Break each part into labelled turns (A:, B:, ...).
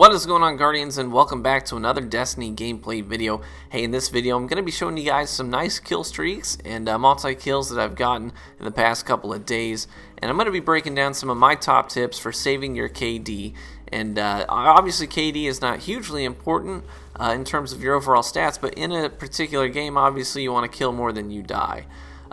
A: What is going on, Guardians, and welcome back to another Destiny gameplay video. Hey, in this video I'm going to be showing you guys some nice kill streaks and multi-kills that I've gotten in the past couple of days, and I'm going to be breaking down some of my top tips for saving your KD. And obviously KD is not hugely important in terms of your overall stats, but in a particular game obviously you want to kill more than you die.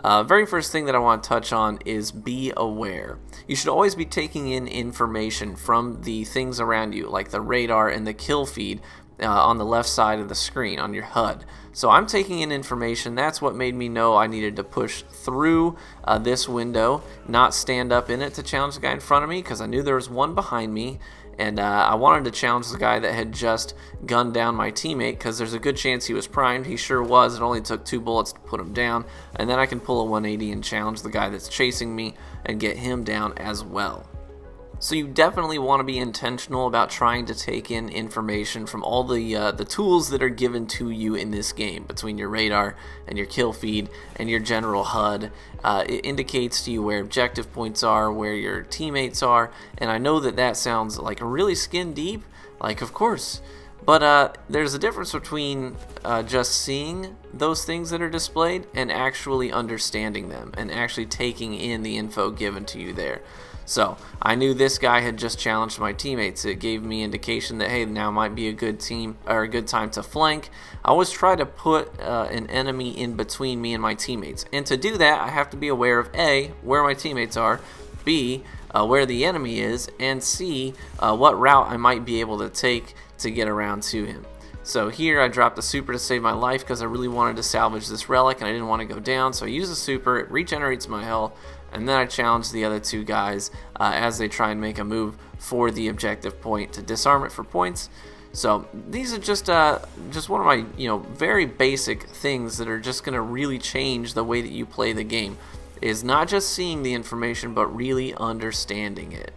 A: Very first thing that I want to touch on is be aware. You should always be taking in information from the things around you, like the radar and the kill feed on the left side of the screen on your HUD. So I'm taking in information. That's what made me know I needed to push through this window, not stand up in it to challenge the guy in front of me, because I knew there was one behind me. And I wanted to challenge the guy that had just gunned down my teammate, because there's a good chance he was primed. He sure was. It only took 2 bullets to put him down. And then I can pull a 180 and challenge the guy that's chasing me and get him down as well. So you definitely want to be intentional about trying to take in information from all the tools that are given to you in this game, between your radar and your kill feed and your general HUD. It indicates to you where objective points are, where your teammates are, and I know that that sounds like really skin deep, like of course, but there's a difference between just seeing those things that are displayed and actually understanding them and actually taking in the info given to you there. So I knew this guy had just challenged my teammates. It gave me indication that, hey, now might be a good time to flank. I always try to put an enemy in between me and my teammates, and to do that I have to be aware of A, where my teammates are, B, where the enemy is, and C, what route I might be able to take to get around to him. So here I dropped a super to save my life because I really wanted to salvage this relic and I didn't want to go down, so I use a super, it regenerates my health, and then I challenge the other 2 guys as they try and make a move for the objective point to disarm it for points. So these are just one of my very basic things that are just going to really change the way that you play the game. Is not just seeing the information, but really understanding it.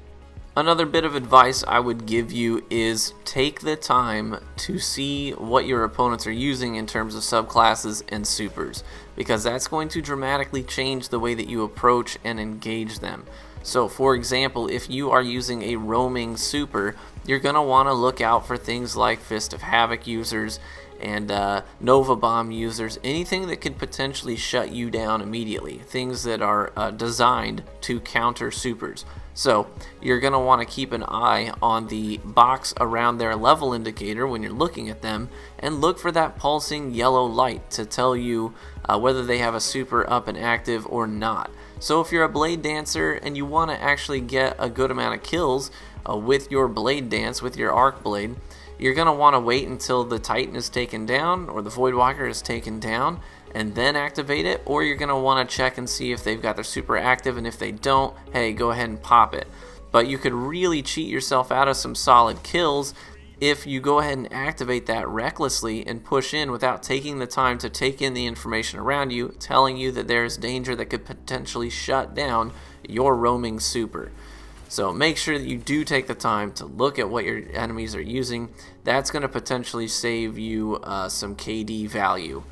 A: Another bit of advice I would give you is take the time to see what your opponents are using in terms of subclasses and supers, because that's going to dramatically change the way that you approach and engage them. So for example, if you are using a roaming super, you're going to want to look out for things like Fist of Havoc users and Nova Bomb users, anything that could potentially shut you down immediately, things that are designed to counter supers. So you're going to want to keep an eye on the box around their level indicator when you're looking at them, and look for that pulsing yellow light to tell you whether they have a super up and active or not. So if you're a blade dancer and you want to actually get a good amount of kills with your blade dance, with your arc blade, you're going to want to wait until the Titan is taken down or the Voidwalker is taken down and then activate it, or you're going to want to check and see if they've got their super active, and if they don't, hey, go ahead and pop it. But you could really cheat yourself out of some solid kills if you go ahead and activate that recklessly and push in without taking the time to take in the information around you, telling you that there's danger that could potentially shut down your roaming super. So make sure that you do take the time to look at what your enemies are using. That's going to potentially save you some KD value.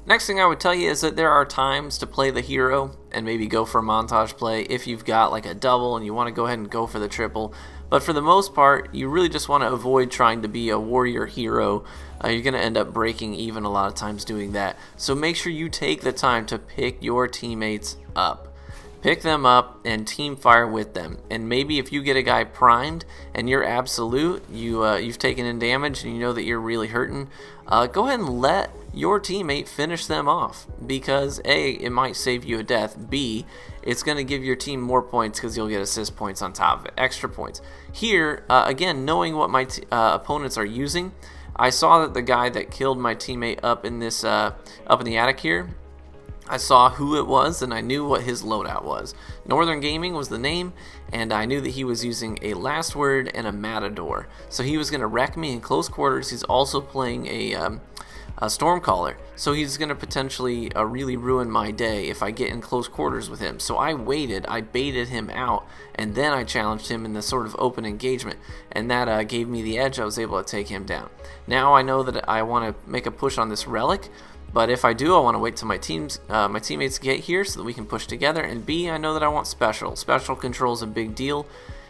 A: Next thing I would tell you is that there are times to play the hero and maybe go for a montage play if you've got like a double and you want to go ahead and go for the triple. But for the most part, you really just want to avoid trying to be a warrior hero. You're going to end up breaking even a lot of times doing that. So make sure you take the time to pick your teammates up. Pick them up and team fire with them. And maybe if you get a guy primed and you're absolute, you've taken in damage and you know that you're really hurting, go ahead and let your teammate finish them off, because A, it might save you a death, B, it's going to give your team more points because you'll get assist points on top of it, extra points. Here, again, knowing what my opponents are using, I saw that the guy that killed my teammate up in this up in the attic here, I saw who it was and I knew what his loadout was. Northern Gaming was the name, and I knew that he was using a Last Word and a Matador. So he was going to wreck me in close quarters. He's also playing a Stormcaller, so he's going to potentially really ruin my day if I get in close quarters with him. So I waited, I baited him out, and then I challenged him in this sort of open engagement, and that gave me the edge. I was able to take him down. Now I know that I want to make a push on this relic, but if I do, I want to wait till my teammates get here so that we can push together. And B, I know that I want special. Special control is a big deal.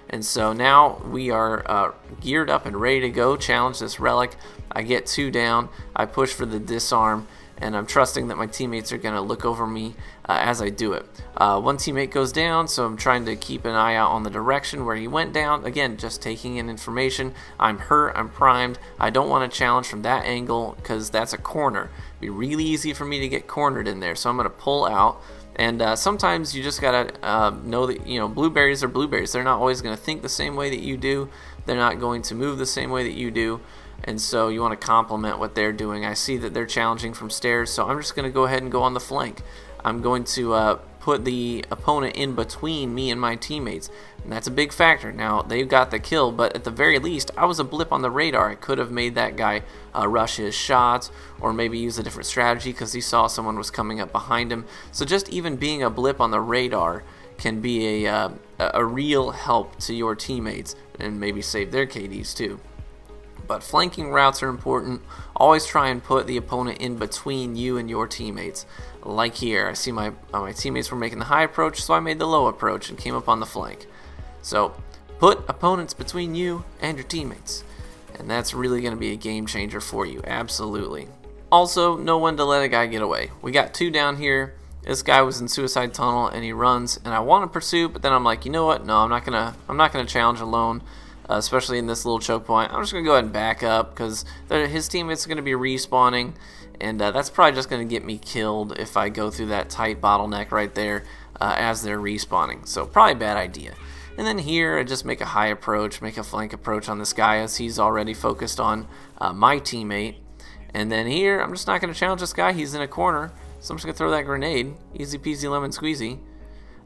A: And so now we are geared up and ready to go challenge this relic. I get 2 down, I push for the disarm, and I'm trusting that my teammates are going to look over me as I do it. One teammate goes down, so I'm trying to keep an eye out on the direction where he went down. Again, just taking in information. I'm hurt, I'm primed. I don't want to challenge from that angle because that's a corner. It'd be really easy for me to get cornered in there, so I'm going to pull out. And sometimes you just gotta know that, you know, blueberries are blueberries. They're not always going to think the same way that you do. They're not going to move the same way that you do. And so you want to complement what they're doing. I see that they're challenging from stairs, so I'm just going to go ahead and go on the flank. I'm going to put the opponent in between me and my teammates, and that's a big factor. Now, they've got the kill, but at the very least, I was a blip on the radar. I could have made that guy rush his shots, or maybe use a different strategy because he saw someone was coming up behind him. So just even being a blip on the radar can be a real help to your teammates, and maybe save their KDs too. But flanking routes are important. Always try and put the opponent in between you and your teammates. Like here, I see my teammates were making the high approach, so I made the low approach and came up on the flank. So put opponents between you and your teammates, and that's really going to be a game changer for you, absolutely. Also, know when to let a guy get away. We got 2 down here. This guy was in suicide tunnel and he runs, and I want to pursue, but then I'm like, you know what? No, I'm not gonna challenge alone. Especially in this little choke point. I'm just going to go ahead and back up because his teammates are going to be respawning, and that's probably just going to get me killed if I go through that tight bottleneck right there as they're respawning. So probably a bad idea. And then here I just make a high approach, make a flank approach on this guy as he's already focused on my teammate. And then here I'm just not going to challenge this guy. He's in a corner, so I'm just going to throw that grenade. Easy peasy lemon squeezy.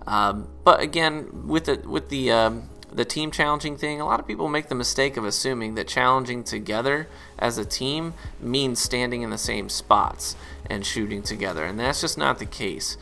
A: But again, with the team challenging thing, a lot of people make the mistake of assuming that challenging together as a team means standing in the same spots and shooting together, and that's just not the case.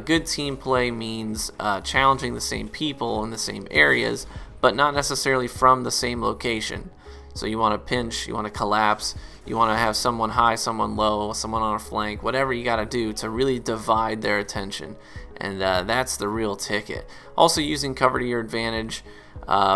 A: Good team play means challenging the same people in the same areas, but not necessarily from the same location. So you want to pinch, you want to collapse, you want to have someone high, someone low, someone on a flank, whatever you got to do to really divide their attention. And that's the real ticket. Also, using cover to your advantage.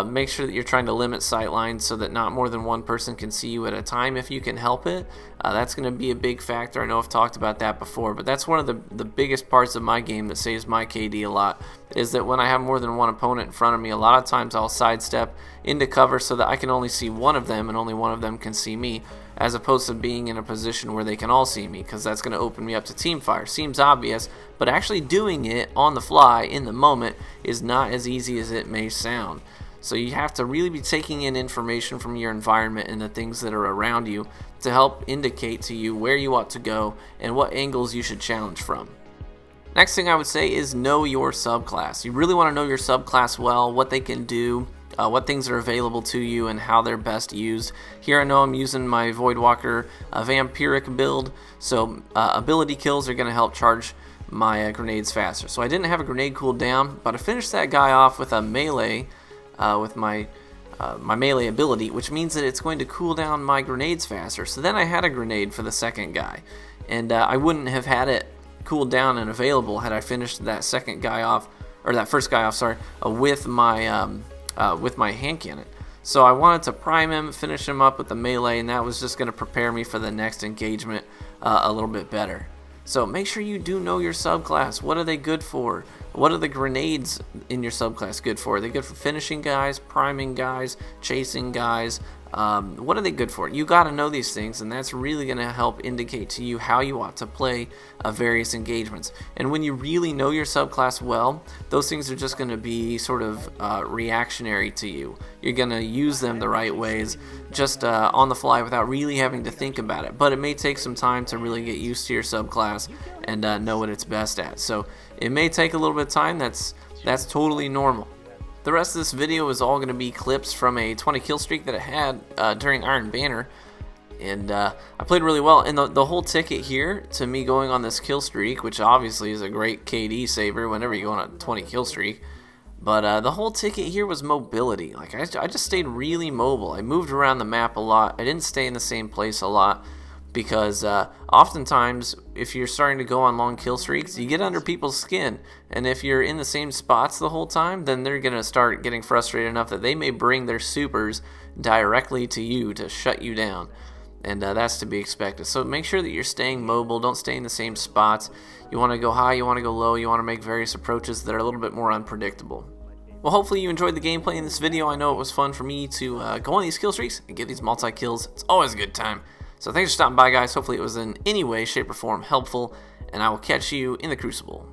A: Make sure that you're trying to limit sight lines so that not more than one person can see you at a time if you can help it. That's going to be a big factor. I know I've talked about that before, but that's one of the biggest parts of my game that saves my KD a lot, is that when I have more than one opponent in front of me, a lot of times I'll sidestep into cover so that I can only see one of them and only one of them can see me, as opposed to being in a position where they can all see me, because that's going to open me up to team fire. Seems obvious, but actually doing it on the fly in the moment is not as easy as it may sound. So you have to really be taking in information from your environment and the things that are around you to help indicate to you where you ought to go and what angles you should challenge from. Next thing I would say is know your subclass. You really want to know your subclass well, what they can do, what things are available to you, and how they're best used. Here I know I'm using my Voidwalker Vampiric build, so ability kills are going to help charge my grenades faster. So I didn't have a grenade cooldown, but I finished that guy off with a melee, with my melee ability, which means that it's going to cool down my grenades faster. So then I had a grenade for the second guy, and I wouldn't have had it cooled down and available had I finished that second guy off, or that first guy off, sorry, with my hand cannon. So I wanted to prime him, finish him up with the melee, and that was just going to prepare me for the next engagement a little bit better. So make sure you do know your subclass. What are they good for? What are the grenades in your subclass good for? Are they good for finishing guys, priming guys, chasing guys? What are they good for? You got to know these things, and that's really going to help indicate to you how you ought to play various engagements. And when you really know your subclass well, those things are just going to be sort of reactionary to you. You're going to use them the right ways, just on the fly without really having to think about it. But it may take some time to really get used to your subclass and know what it's best at. So it may take a little bit of time. That's totally normal. The rest of this video is all going to be clips from a 20 kill streak that I had during Iron Banner, and I played really well. And the whole ticket here to me going on this kill streak, which obviously is a great KD saver whenever you go on a 20 kill streak, but the whole ticket here was mobility. Like I just stayed really mobile. I moved around the map a lot. I didn't stay in the same place a lot, because oftentimes if you're starting to go on long kill streaks, you get under people's skin, and if you're in the same spots the whole time, then they're going to start getting frustrated enough that they may bring their supers directly to you to shut you down, and that's to be expected. So make sure that you're staying mobile. Don't stay in the same spots. You want to go high, you want to go low, you want to make various approaches that are a little bit more unpredictable. Well, hopefully you enjoyed the gameplay in this video. I know it was fun for me to go on these kill streaks and get these multi-kills. It's always a good time. So thanks for stopping by, guys. Hopefully it was in any way, shape, or form helpful, and I will catch you in the Crucible.